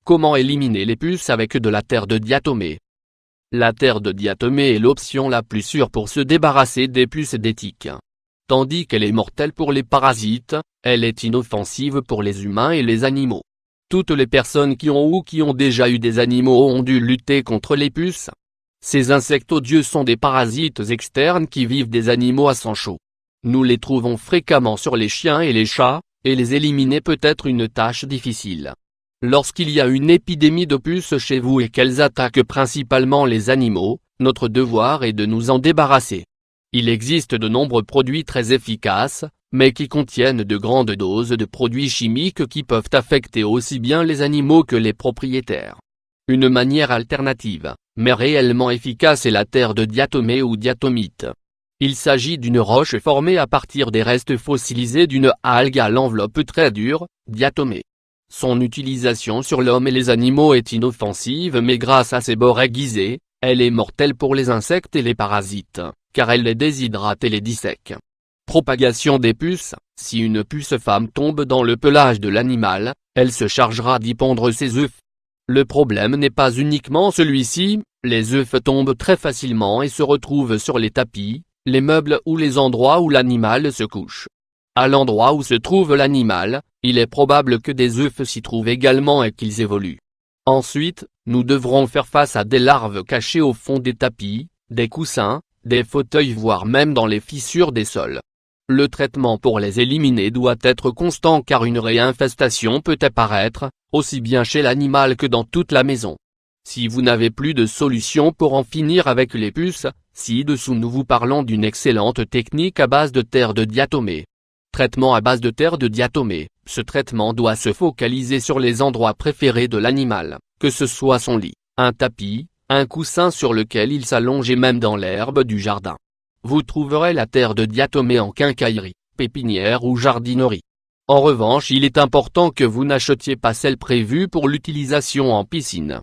Comment éliminer les puces avec de la terre de diatomée? La terre de diatomée est l'option la plus sûre pour se débarrasser des puces et des tiques. Tandis qu'elle est mortelle pour les parasites, elle est inoffensive pour les humains et les animaux. Toutes les personnes qui ont ou qui ont déjà eu des animaux ont dû lutter contre les puces. Ces insectes odieux sont des parasites externes qui vivent des animaux à sang chaud. Nous les trouvons fréquemment sur les chiens et les chats, et les éliminer peut être une tâche difficile. Lorsqu'il y a une épidémie de puces chez vous et qu'elles attaquent principalement les animaux, notre devoir est de nous en débarrasser. Il existe de nombreux produits très efficaces, mais qui contiennent de grandes doses de produits chimiques qui peuvent affecter aussi bien les animaux que les propriétaires. Une manière alternative, mais réellement efficace est la terre de diatomée ou diatomite. Il s'agit d'une roche formée à partir des restes fossilisés d'une algue à l'enveloppe très dure, diatomée. Son utilisation sur l'homme et les animaux est inoffensive mais grâce à ses bords aiguisés, elle est mortelle pour les insectes et les parasites, car elle les déshydrate et les dissèque. Propagation des puces: si une puce femme tombe dans le pelage de l'animal, elle se chargera d'y pondre ses œufs. Le problème n'est pas uniquement celui-ci, les œufs tombent très facilement et se retrouvent sur les tapis, les meubles ou les endroits où l'animal se couche. À l'endroit où se trouve l'animal, il est probable que des œufs s'y trouvent également et qu'ils évoluent. Ensuite, nous devrons faire face à des larves cachées au fond des tapis, des coussins, des fauteuils voire même dans les fissures des sols. Le traitement pour les éliminer doit être constant car une réinfestation peut apparaître, aussi bien chez l'animal que dans toute la maison. Si vous n'avez plus de solution pour en finir avec les puces, ci-dessous nous vous parlons d'une excellente technique à base de terre de diatomée. Traitement à base de terre de diatomée: ce traitement doit se focaliser sur les endroits préférés de l'animal, que ce soit son lit, un tapis, un coussin sur lequel il s'allonge et même dans l'herbe du jardin. Vous trouverez la terre de diatomée en quincaillerie, pépinière ou jardinerie. En revanche, il est important que vous n'achetiez pas celle prévue pour l'utilisation en piscine.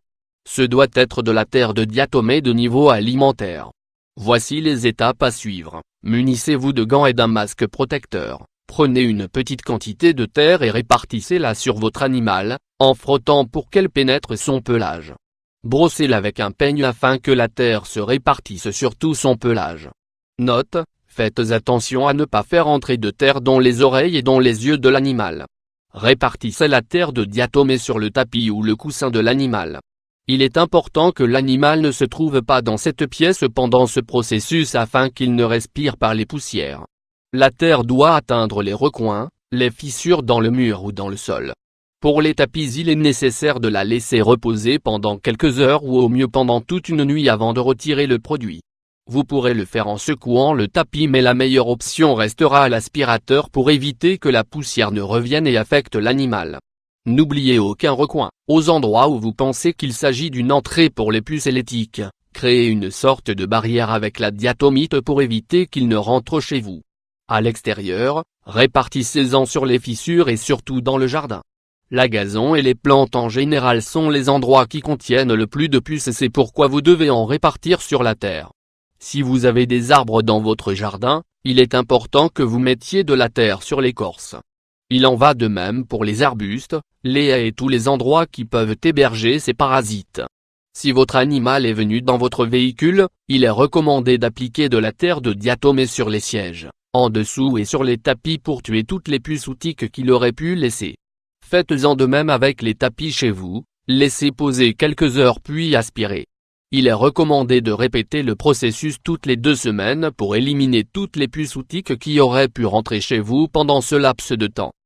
Ce doit être de la terre de diatomée de niveau alimentaire. Voici les étapes à suivre. Munissez-vous de gants et d'un masque protecteur. Prenez une petite quantité de terre et répartissez-la sur votre animal, en frottant pour qu'elle pénètre son pelage. Brossez-la avec un peigne afin que la terre se répartisse sur tout son pelage. Note: faites attention à ne pas faire entrer de terre dans les oreilles et dans les yeux de l'animal. Répartissez la terre de diatomée sur le tapis ou le coussin de l'animal. Il est important que l'animal ne se trouve pas dans cette pièce pendant ce processus afin qu'il ne respire par les poussières. La terre doit atteindre les recoins, les fissures dans le mur ou dans le sol. Pour les tapis, il est nécessaire de la laisser reposer pendant quelques heures ou au mieux pendant toute une nuit avant de retirer le produit. Vous pourrez le faire en secouant le tapis mais la meilleure option restera l'aspirateur pour éviter que la poussière ne revienne et affecte l'animal. N'oubliez aucun recoin. Aux endroits où vous pensez qu'il s'agit d'une entrée pour les puces et les tiques, créez une sorte de barrière avec la diatomite pour éviter qu'ils ne rentrent chez vous. À l'extérieur, répartissez-en sur les fissures et surtout dans le jardin. La gazon et les plantes en général sont les endroits qui contiennent le plus de puces et c'est pourquoi vous devez en répartir sur la terre. Si vous avez des arbres dans votre jardin, il est important que vous mettiez de la terre sur l'écorce. Il en va de même pour les arbustes, les haies et tous les endroits qui peuvent héberger ces parasites. Si votre animal est venu dans votre véhicule, il est recommandé d'appliquer de la terre de diatomée sur les sièges, en dessous et sur les tapis pour tuer toutes les puces ou tiques qu'il aurait pu laisser. Faites-en de même avec les tapis chez vous, laissez poser quelques heures puis aspirez. Il est recommandé de répéter le processus toutes les 2 semaines pour éliminer toutes les puces ou tiques qui auraient pu rentrer chez vous pendant ce laps de temps.